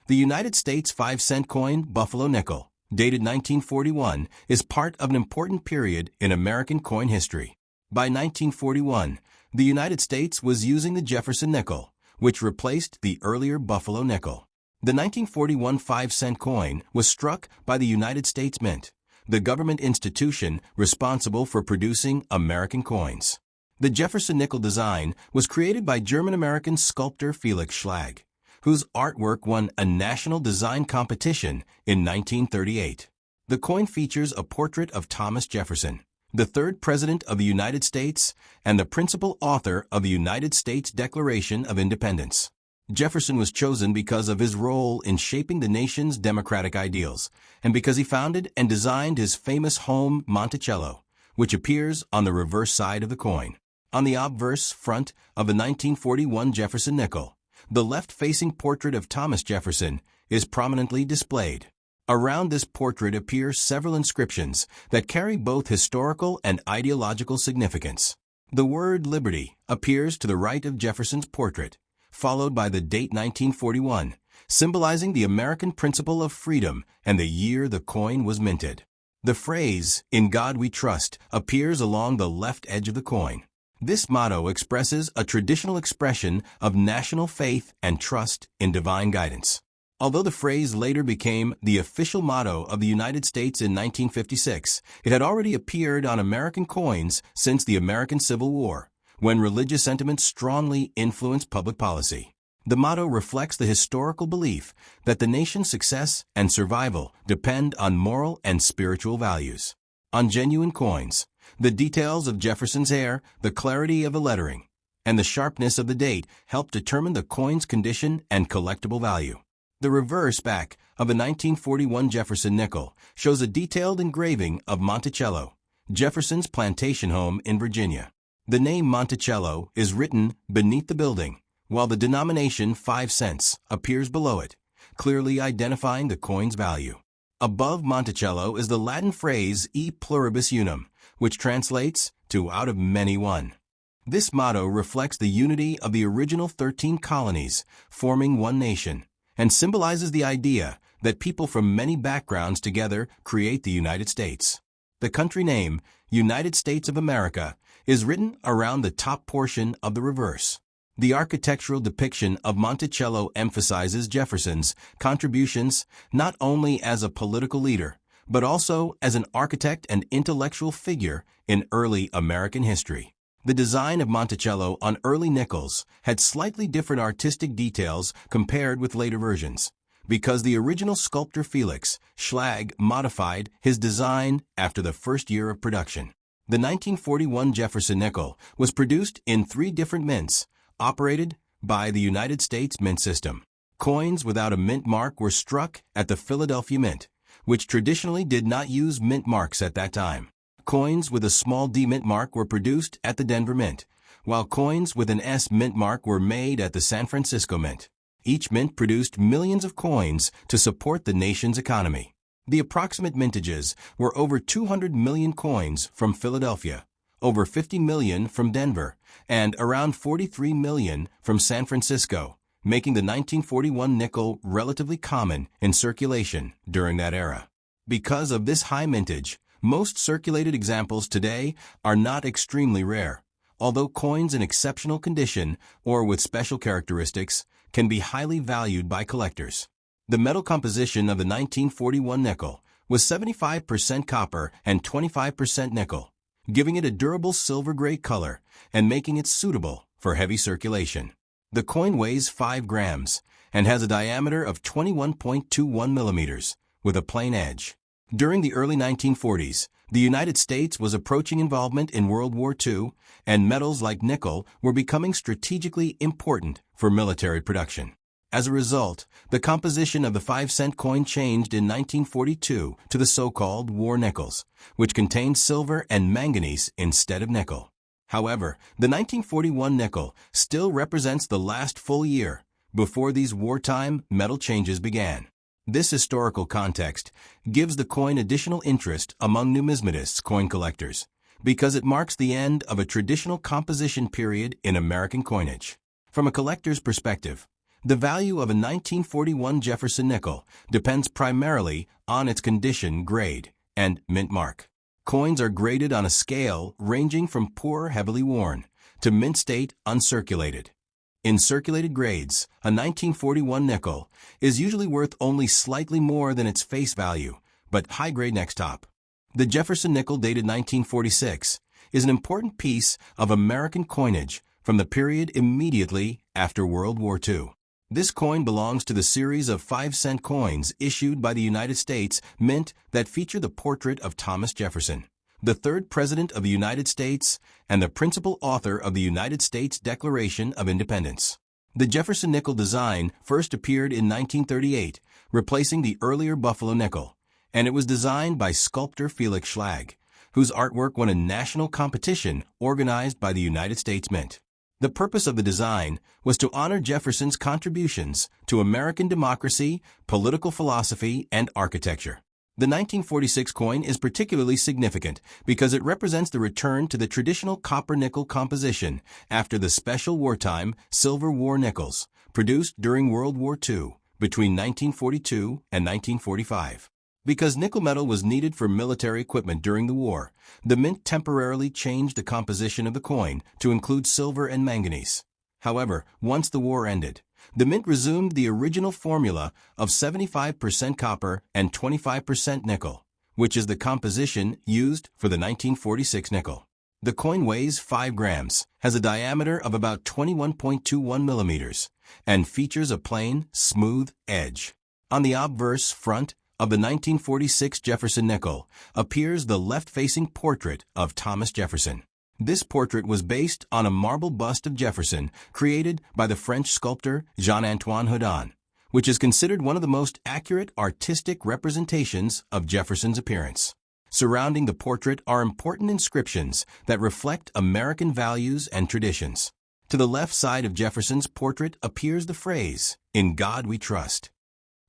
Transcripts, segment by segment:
The United States 5-cent coin, Buffalo nickel, dated 1941, is part of an important period in American coin history. By 1941, the United States was using the Jefferson nickel, which replaced the earlier Buffalo nickel. The 1941 5-cent coin was struck by the United States Mint, the government institution responsible for producing American coins. The Jefferson nickel design was created by German-American sculptor Felix Schlag, whose artwork won a national design competition in 1938. The coin features a portrait of Thomas Jefferson, the third President of the United States and the principal author of the United States Declaration of Independence. Jefferson was chosen because of his role in shaping the nation's democratic ideals, and because he founded and designed his famous home Monticello, which appears on the reverse side of the coin. On the obverse front of the 1941 Jefferson nickel, the left-facing portrait of Thomas Jefferson is prominently displayed. Around this portrait appear several inscriptions that carry both historical and ideological significance. The word liberty appears to the right of Jefferson's portrait, followed by the date 1941, symbolizing the American principle of freedom and the year the coin was minted. The phrase, "In God We Trust," appears along the left edge of the coin. This motto expresses a traditional expression of national faith and trust in divine guidance. Although the phrase later became the official motto of the United States in 1956, it had already appeared on American coins since the American Civil War, when religious sentiments strongly influenced public policy. The motto reflects the historical belief that the nation's success and survival depend on moral and spiritual values. On genuine coins, the details of Jefferson's hair, the clarity of the lettering, and the sharpness of the date help determine the coin's condition and collectible value. The reverse back of the 1941 Jefferson nickel shows a detailed engraving of Monticello, Jefferson's plantation home in Virginia. The name Monticello is written beneath the building, while the denomination 5 cents appears below it, clearly identifying the coin's value. Above Monticello is the Latin phrase E pluribus unum, which translates to out of many one. This motto reflects the unity of the original 13 colonies, forming one nation, and symbolizes the idea that people from many backgrounds together create the United States. The country name, United States of America, is written around the top portion of the reverse. The architectural depiction of Monticello emphasizes Jefferson's contributions not only as a political leader, but also as an architect and intellectual figure in early American history. The design of Monticello on early nickels had slightly different artistic details compared with later versions, because the original sculptor Felix Schlag modified his design after the first year of production. The 1941 Jefferson nickel was produced in 3 different mints, operated by the United States Mint system. Coins without a mint mark were struck at the Philadelphia Mint, which traditionally did not use mint marks at that time. Coins with a small D mint mark were produced at the Denver Mint, while coins with an S mint mark were made at the San Francisco Mint. Each mint produced millions of coins to support the nation's economy. The approximate mintages were over 200 million coins from Philadelphia, over 50 million from Denver, and around 43 million from San Francisco, making the 1941 nickel relatively common in circulation during that era. Because of this high mintage, most circulated examples today are not extremely rare, although coins in exceptional condition or with special characteristics can be highly valued by collectors. The metal composition of the 1941 nickel was 75% copper and 25% nickel, giving it a durable silver-gray color and making it suitable for heavy circulation. The coin weighs 5 grams and has a diameter of 21.21 millimeters with a plain edge. During the early 1940s, the United States was approaching involvement in World War II, and metals like nickel were becoming strategically important for military production. As a result, the composition of the 5-cent coin changed in 1942 to the so-called war nickels, which contained silver and manganese instead of nickel. However, the 1941 nickel still represents the last full year before these wartime metal changes began. This historical context gives the coin additional interest among numismatists, coin collectors, because it marks the end of a traditional composition period in American coinage. From a collector's perspective, The value of a 1941 Jefferson nickel depends primarily on its condition, grade, and mint mark. Coins are graded on a scale ranging from poor, heavily worn, to mint state, uncirculated. In circulated grades, a 1941 nickel is usually worth only slightly more than its face value, but high grade next top. The Jefferson nickel dated 1946 is an important piece of American coinage from the period immediately after World War II. This coin belongs to the series of 5-cent coins issued by the United States Mint that feature the portrait of Thomas Jefferson, the third President of the United States and the principal author of the United States Declaration of Independence. The Jefferson nickel design first appeared in 1938, replacing the earlier Buffalo nickel, and it was designed by sculptor Felix Schlag, whose artwork won a national competition organized by the United States Mint. The purpose of the design was to honor Jefferson's contributions to American democracy, political philosophy, and architecture. The 1946 coin is particularly significant because it represents the return to the traditional copper-nickel composition after the special wartime Silver War nickels, produced during World War II between 1942 and 1945. Because nickel metal was needed for military equipment during the war, the Mint temporarily changed the composition of the coin to include silver and manganese. However, once the war ended, the Mint resumed the original formula of 75% copper and 25% nickel, which is the composition used for the 1946 nickel. The coin weighs 5 grams, has a diameter of about 21.21 millimeters, and features a plain, smooth edge. On the obverse front of the 1946 Jefferson nickel appears the left-facing portrait of Thomas Jefferson. This portrait was based on a marble bust of Jefferson created by the French sculptor Jean-Antoine Houdon, which is considered one of the most accurate artistic representations of Jefferson's appearance. Surrounding the portrait are important inscriptions that reflect American values and traditions. To the left side of Jefferson's portrait appears the phrase, "In God we trust."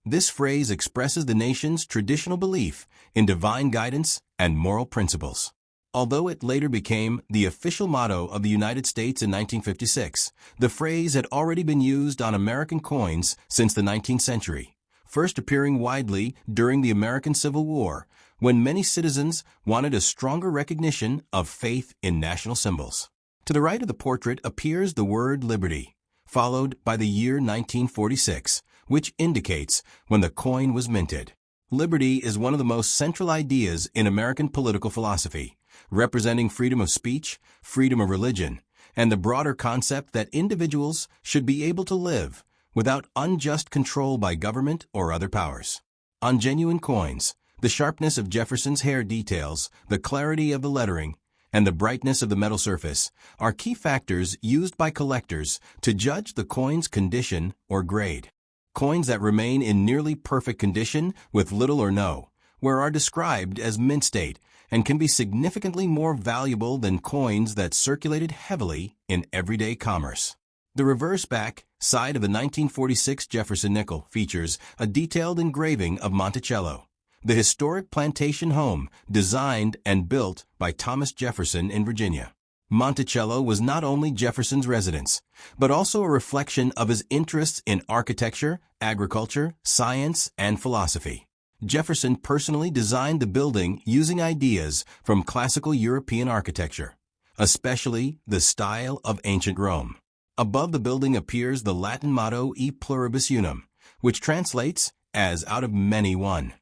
This phrase expresses the nation's traditional belief in divine guidance and moral principles. Although it later became the official motto of the United States in 1956, the phrase had already been used on American coins since the 19th century, first appearing widely during the American Civil War, when many citizens wanted a stronger recognition of faith in national symbols. To the right of the portrait appears the word liberty, followed by the year 1946, which indicates when the coin was minted. Liberty is one of the most central ideas in American political philosophy, representing freedom of speech, freedom of religion, and the broader concept that individuals should be able to live without unjust control by government or other powers. On genuine coins, the sharpness of Jefferson's hair details, the clarity of the lettering, and the brightness of the metal surface are key factors used by collectors to judge the coin's condition or grade. Coins that remain in nearly perfect condition with little or no wear are described as mint state and can be significantly more valuable than coins that circulated heavily in everyday commerce. The reverse back side of the 1946 Jefferson nickel features a detailed engraving of Monticello, the historic plantation home designed and built by Thomas Jefferson in Virginia. Monticello was not only Jefferson's residence, but also a reflection of his interests in architecture, agriculture, science, and philosophy. Jefferson personally designed the building using ideas from classical European architecture, especially the style of ancient Rome. Above the building appears the Latin motto E pluribus unum, which translates as out of many one.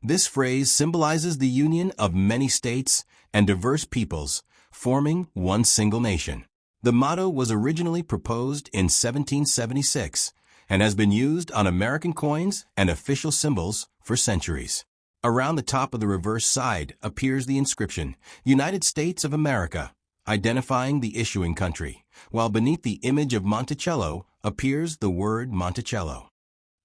This phrase symbolizes the union of many states and diverse peoples, forming one single nation. The motto was originally proposed in 1776 and has been used on American coins and official symbols for centuries. Around the top of the reverse side appears the inscription, United States of America, identifying the issuing country, while beneath the image of Monticello appears the word Monticello.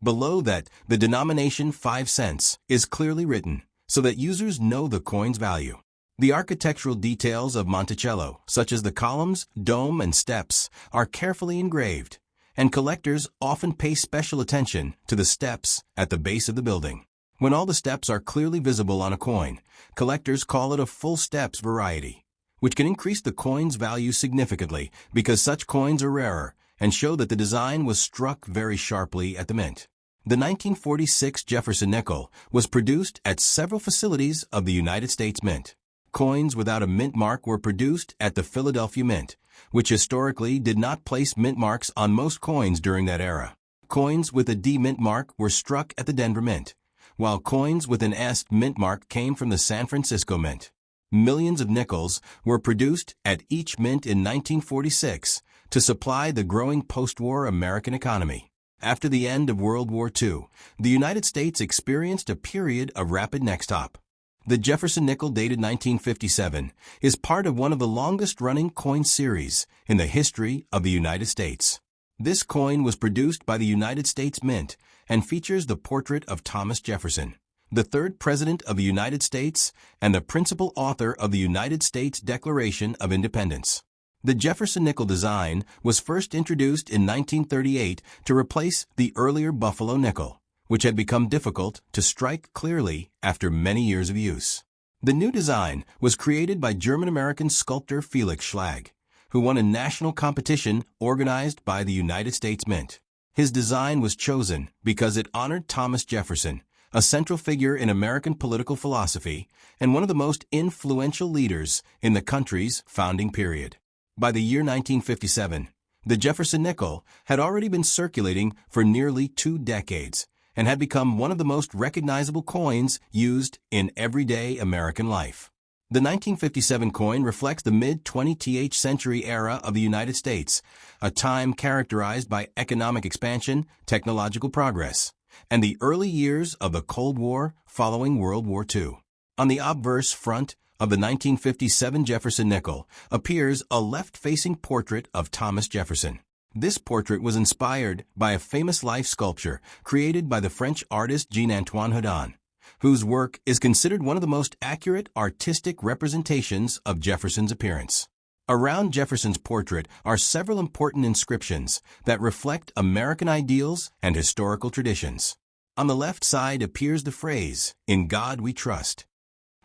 Below that, the denomination 5 cents is clearly written so that users know the coin's value. The architectural details of Monticello, such as the columns, dome, and steps, are carefully engraved, and collectors often pay special attention to the steps at the base of the building. When all the steps are clearly visible on a coin, collectors call it a full steps variety, which can increase the coin's value significantly because such coins are rarer and show that the design was struck very sharply at the mint. The 1946 Jefferson nickel was produced at several facilities of the United States Mint. Coins without a mint mark were produced at the Philadelphia Mint, which historically did not place mint marks on most coins during that era. Coins with a D mint mark were struck at the Denver Mint, while coins with an S mint mark came from the San Francisco Mint. Millions of nickels were produced at each mint in 1946 to supply the growing post-war American economy. After the end of World War II, the United States experienced a period of rapid next-top. The Jefferson nickel, dated 1957, is part of one of the longest-running coin series in the history of the United States. This coin was produced by the United States Mint and features the portrait of Thomas Jefferson, the third President of the United States and the principal author of the United States Declaration of Independence. The Jefferson nickel design was first introduced in 1938 to replace the earlier Buffalo nickel, which had become difficult to strike clearly after many years of use. The new design was created by German-American sculptor Felix Schlag, who won a national competition organized by the United States Mint. His design was chosen because it honored Thomas Jefferson, a central figure in American political philosophy and one of the most influential leaders in the country's founding period. By the year 1957, the Jefferson nickel had already been circulating for nearly 2 decades and had become one of the most recognizable coins used in everyday American life. The 1957 coin reflects the mid-20th century era of the United States, a time characterized by economic expansion, technological progress, and the early years of the Cold War following World War II. On the obverse front of the 1957 Jefferson nickel appears a left-facing portrait of Thomas Jefferson. This portrait was inspired by a famous life sculpture created by the French artist Jean-Antoine Houdon, whose work is considered one of the most accurate artistic representations of Jefferson's appearance. Around Jefferson's portrait are several important inscriptions that reflect American ideals and historical traditions. On the left side appears the phrase, "In God We Trust."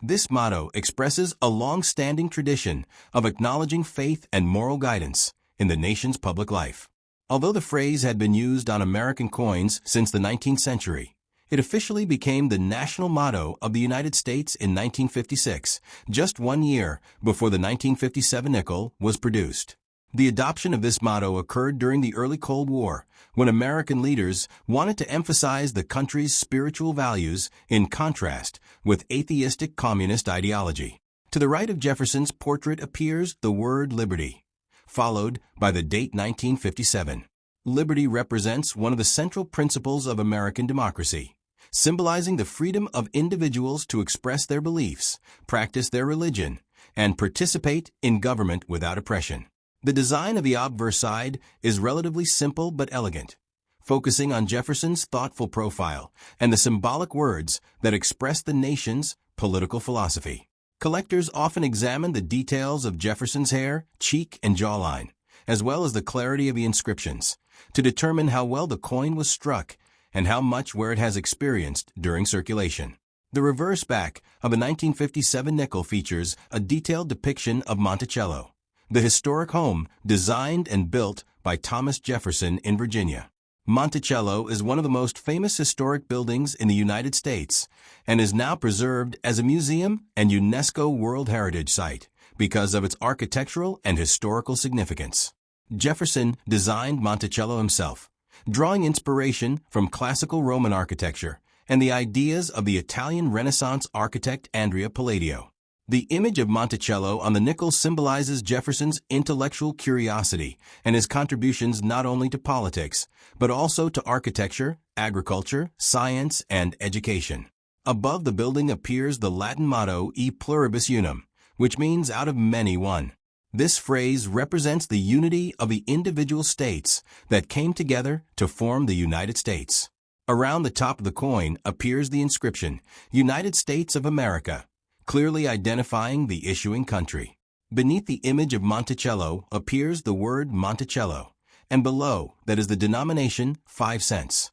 This motto expresses a long-standing tradition of acknowledging faith and moral guidance in the nation's public life. Although the phrase had been used on American coins since the 19th century, it officially became the national motto of the United States in 1956, just 1 year before the 1957 nickel was produced. The adoption of this motto occurred during the early Cold War, when American leaders wanted to emphasize the country's spiritual values in contrast with atheistic communist ideology. To the right of Jefferson's portrait appears the word liberty, followed by the date 1957. Liberty represents one of the central principles of American democracy, symbolizing the freedom of individuals to express their beliefs, practice their religion, and participate in government without oppression. The design of the obverse side is relatively simple but elegant, focusing on Jefferson's thoughtful profile and the symbolic words that express the nation's political philosophy. Collectors often examine the details of Jefferson's hair, cheek, and jawline, as well as the clarity of the inscriptions, to determine how well the coin was struck and how much wear it has experienced during circulation. The reverse back of a 1957 nickel features a detailed depiction of Monticello, the historic home designed and built by Thomas Jefferson in Virginia. Monticello is one of the most famous historic buildings in the United States and is now preserved as a museum and UNESCO World Heritage Site because of its architectural and historical significance. Jefferson designed Monticello himself, drawing inspiration from classical Roman architecture and the ideas of the Italian Renaissance architect Andrea Palladio. The image of Monticello on the nickel symbolizes Jefferson's intellectual curiosity and his contributions not only to politics, but also to architecture, agriculture, science, and education. Above the building appears the Latin motto E pluribus unum, which means out of many one. This phrase represents the unity of the individual states that came together to form the United States. Around the top of the coin appears the inscription, United States of America, clearly identifying the issuing country. Beneath the image of Monticello appears the word Monticello, and below that is the denomination 5 cents.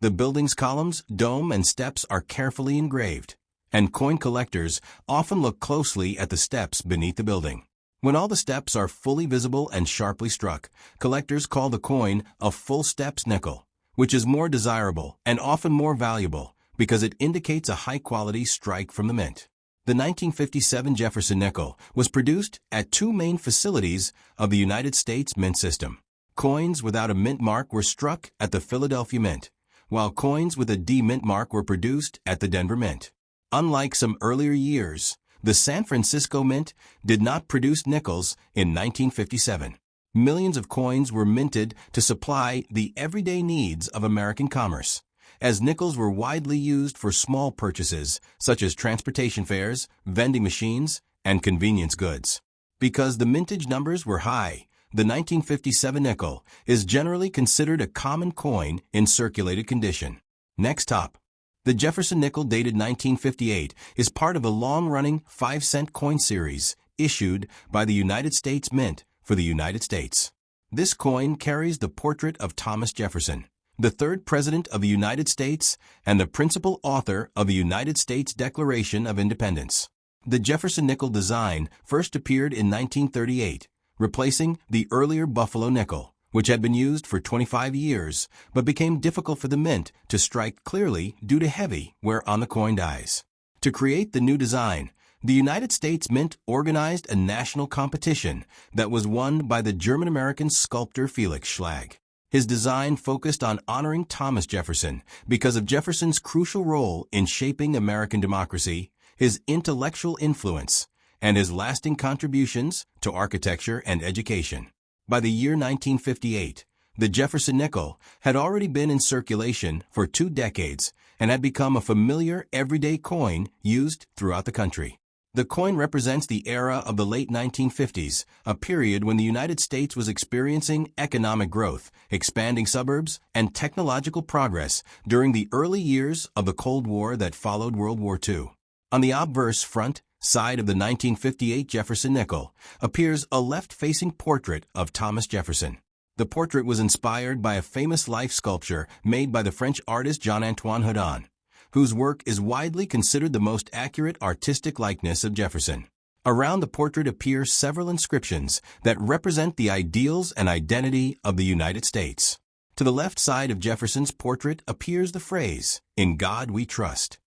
The building's columns, dome, and steps are carefully engraved, and coin collectors often look closely at the steps beneath the building. When all the steps are fully visible and sharply struck, collectors call the coin a full steps nickel, which is more desirable and often more valuable because it indicates a high-quality strike from the mint. The 1957 Jefferson nickel was produced at two main facilities of the United States mint system. Coins without a mint mark were struck at the Philadelphia Mint, while coins with a D mint mark were produced at the Denver Mint. Unlike some earlier years, the San Francisco Mint did not produce nickels in 1957. Millions of coins were minted to supply the everyday needs of American commerce, as nickels were widely used for small purchases such as transportation fares, vending machines, and convenience goods. Because the mintage numbers were high, the 1957 nickel is generally considered a common coin in circulated condition. Next up, the Jefferson nickel dated 1958 is part of a long-running 5-cent coin series issued by the United States Mint for the United States. This coin carries the portrait of Thomas Jefferson, the third President of the United States and the principal author of the United States Declaration of Independence. The Jefferson nickel design first appeared in 1938, replacing the earlier Buffalo nickel, which had been used for 25 years but became difficult for the mint to strike clearly due to heavy wear on the coin dies. To create the new design, the United States Mint organized a national competition that was won by the German-American sculptor Felix Schlag. His design focused on honoring Thomas Jefferson because of Jefferson's crucial role in shaping American democracy, his intellectual influence, and his lasting contributions to architecture and education. By the year 1958, the Jefferson nickel had already been in circulation for 2 decades and had become a familiar everyday coin used throughout the country. The coin represents the era of the late 1950s, a period when the United States was experiencing economic growth, expanding suburbs, and technological progress during the early years of the Cold War that followed World War II. On the obverse front side of the 1958 Jefferson nickel appears a left-facing portrait of Thomas Jefferson. The portrait was inspired by a famous life sculpture made by the French artist Jean-Antoine Houdon, whose work is widely considered the most accurate artistic likeness of Jefferson. Around the portrait appear several inscriptions that represent the ideals and identity of the United States. To the left side of Jefferson's portrait appears the phrase, "In God we trust."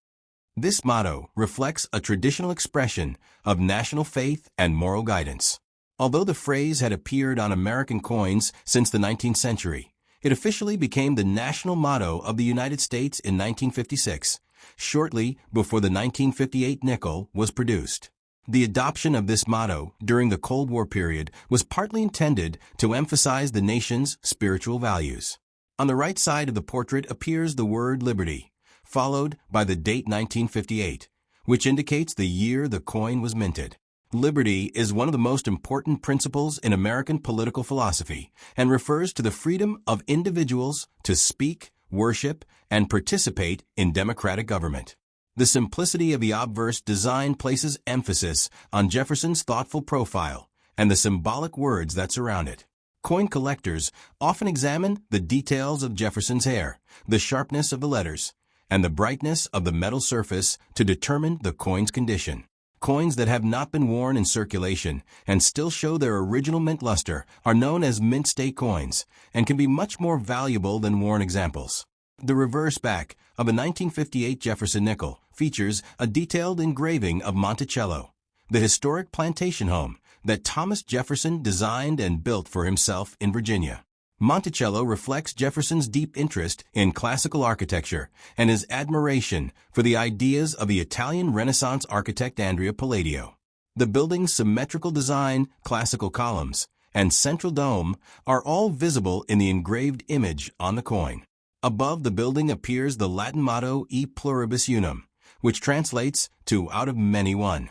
This motto reflects a traditional expression of national faith and moral guidance. Although the phrase had appeared on American coins since the 19th century, it officially became the national motto of the United States in 1956, shortly before the 1958 nickel was produced. The adoption of this motto during the Cold War period was partly intended to emphasize the nation's spiritual values. On the right side of the portrait appears the word liberty, followed by the date 1958, which indicates the year the coin was minted. Liberty is one of the most important principles in American political philosophy and refers to the freedom of individuals to speak, worship, and participate in democratic government. The simplicity of the obverse design places emphasis on Jefferson's thoughtful profile and the symbolic words that surround it. Coin collectors often examine the details of Jefferson's hair, the sharpness of the letters, and the brightness of the metal surface to determine the coin's condition. Coins that have not been worn in circulation and still show their original mint luster are known as mint state coins and can be much more valuable than worn examples. The reverse back of a 1958 Jefferson nickel features a detailed engraving of Monticello, the historic plantation home that Thomas Jefferson designed and built for himself in Virginia. Monticello reflects Jefferson's deep interest in classical architecture and his admiration for the ideas of the Italian Renaissance architect Andrea Palladio. The building's symmetrical design, classical columns, and central dome are all visible in the engraved image on the coin. Above the building appears the Latin motto E pluribus unum, which translates to out of many one.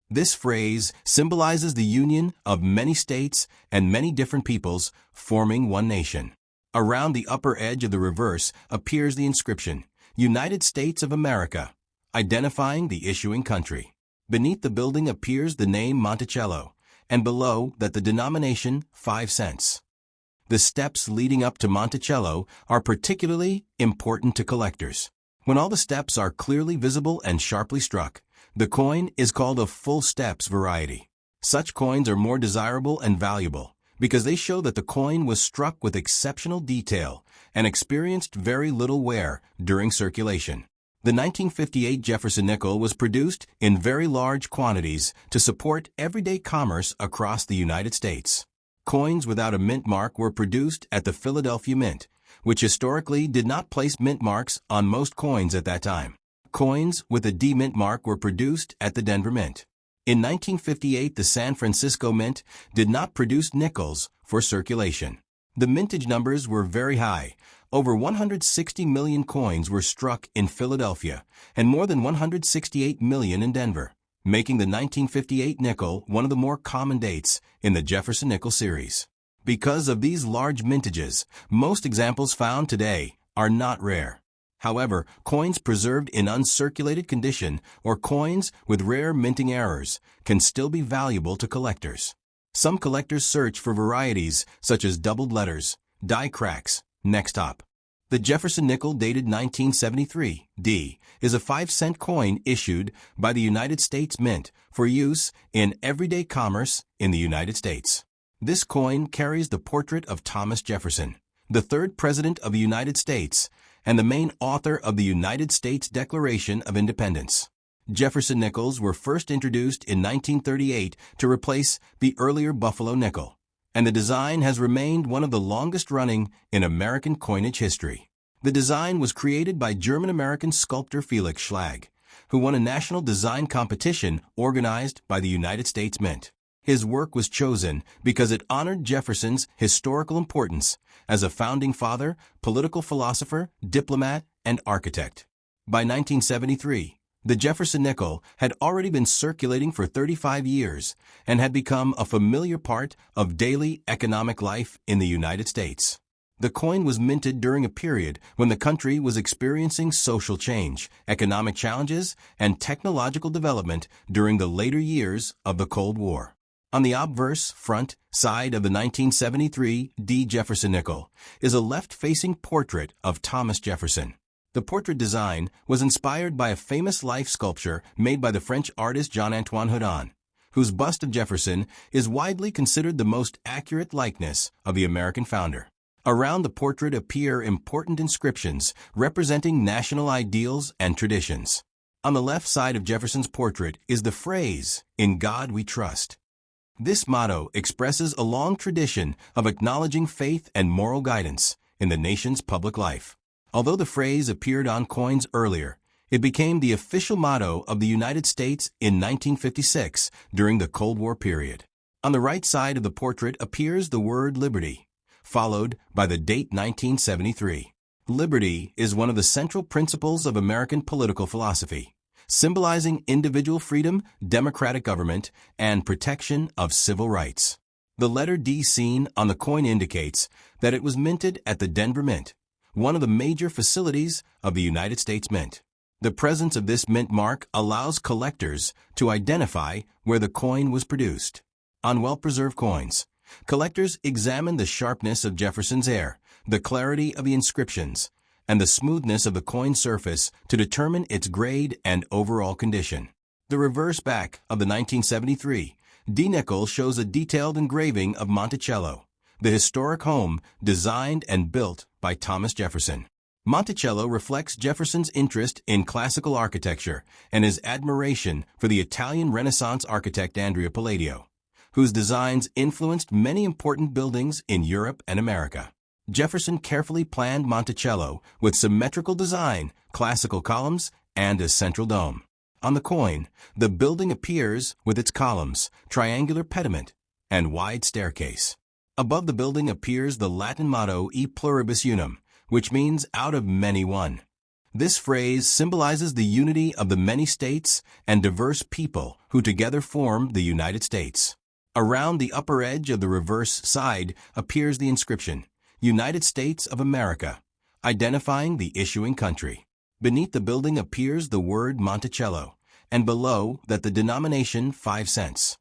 This phrase symbolizes the union of many states and many different peoples forming one nation. Around the upper edge of the reverse appears the inscription, United States of America, identifying the issuing country. Beneath the building appears the name Monticello, and below that the denomination 5 cents. The steps leading up to Monticello are particularly important to collectors. When all the steps are clearly visible and sharply struck, the coin is called a full steps variety. Such coins are more desirable and valuable because they show that the coin was struck with exceptional detail and experienced very little wear during circulation. The 1958 Jefferson nickel was produced in very large quantities to support everyday commerce across the United States. Coins without a mint mark were produced at the Philadelphia Mint, which historically did not place mint marks on most coins at that time. Coins with a D mint mark were produced at the Denver Mint. In 1958, the San Francisco Mint did not produce nickels for circulation. The mintage numbers were very high. Over 160 million coins were struck in Philadelphia and more than 168 million in Denver, making the 1958 nickel one of the more common dates in the Jefferson nickel series. Because of these large mintages, most examples found today are not rare. However, coins preserved in uncirculated condition or coins with rare minting errors can still be valuable to collectors. Some collectors search for varieties such as doubled letters, die cracks, neck top. The Jefferson nickel dated 1973 D is a 5-cent coin issued by the United States Mint for use in everyday commerce in the United States. This coin carries the portrait of Thomas Jefferson, the third President of the United States, and the main author of the United States Declaration of Independence. Jefferson nickels were first introduced in 1938 to replace the earlier Buffalo nickel, and the design has remained one of the longest running in American coinage history. The design was created by German-American sculptor Felix Schlag, who won a national design competition organized by the United States Mint. His work was chosen because it honored Jefferson's historical importance as a founding father, political philosopher, diplomat, and architect. By 1973, the Jefferson nickel had already been circulating for 35 years and had become a familiar part of daily economic life in the United States. The coin was minted during a period when the country was experiencing social change, economic challenges, and technological development during the later years of the Cold War. On the obverse front side of the 1973 D. Jefferson nickel is a left-facing portrait of Thomas Jefferson. The portrait design was inspired by a famous life sculpture made by the French artist Jean-Antoine Houdon, whose bust of Jefferson is widely considered the most accurate likeness of the American founder. Around the portrait appear important inscriptions representing national ideals and traditions. On the left side of Jefferson's portrait is the phrase, "In God we trust." This motto expresses a long tradition of acknowledging faith and moral guidance in the nation's public life. Although the phrase appeared on coins earlier, it became the official motto of the United States in 1956 during the Cold War period. On the right side of the portrait appears the word liberty, followed by the date 1973. Liberty is one of the central principles of American political philosophy, symbolizing individual freedom, democratic government, and protection of civil rights. The letter D seen on the coin indicates that it was minted at the Denver Mint, one of the major facilities of the United States Mint. The presence of this mint mark allows collectors to identify where the coin was produced. On well-preserved coins, collectors examine the sharpness of Jefferson's air, the clarity of the inscriptions, and the smoothness of the coin surface to determine its grade and overall condition. The reverse back of the 1973 D nickel shows a detailed engraving of Monticello, the historic home designed and built by Thomas Jefferson. Monticello reflects Jefferson's interest in classical architecture and his admiration for the Italian Renaissance architect Andrea Palladio, whose designs influenced many important buildings in Europe and America. Jefferson carefully planned Monticello with symmetrical design, classical columns, and a central dome. On the coin, the building appears with its columns, triangular pediment, and wide staircase. Above the building appears the Latin motto E pluribus unum, which means out of many one. This phrase symbolizes the unity of the many states and diverse people who together form the United States. Around the upper edge of the reverse side appears the inscription, United States of America, identifying the issuing country. Beneath the building appears the word Monticello, and below that the denomination 5 cents.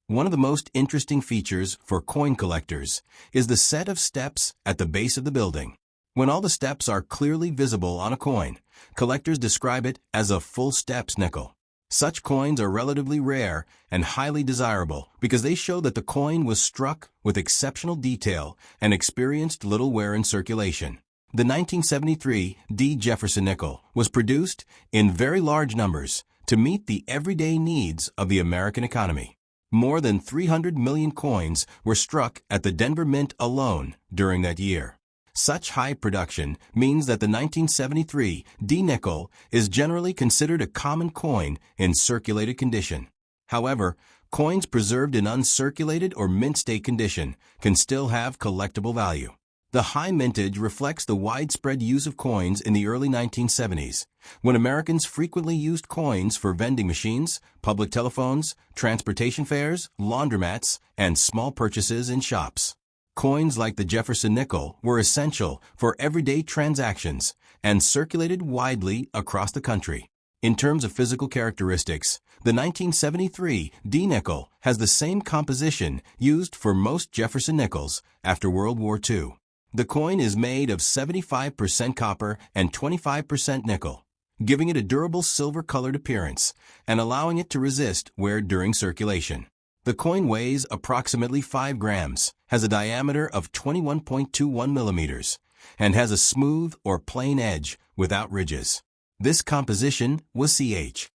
One of the most interesting features for coin collectors is the set of steps at the base of the building. When all the steps are clearly visible on a coin, collectors describe it as a full steps nickel. Such coins are relatively rare and highly desirable because they show that the coin was struck with exceptional detail and experienced little wear in circulation. The 1973 D. Jefferson nickel was produced in very large numbers to meet the everyday needs of the American economy. More than 300 million coins were struck at the Denver Mint alone during that year. Such high production means that the 1973 D nickel is generally considered a common coin in circulated condition. However, coins preserved in uncirculated or mint state condition can still have collectible value. The high mintage reflects the widespread use of coins in the early 1970s, when Americans frequently used coins for vending machines, public telephones, transportation fares, laundromats, and small purchases in shops. Coins like the Jefferson nickel were essential for everyday transactions and circulated widely across the country. In terms of physical characteristics, the 1973 D nickel has the same composition used for most Jefferson nickels after World War II. The coin is made of 75% copper and 25% nickel, giving it a durable silver-colored appearance and allowing it to resist wear during circulation. The coin weighs approximately 5 grams, has a diameter of 21.21 millimeters, and has a smooth or plain edge without ridges. This composition was CH.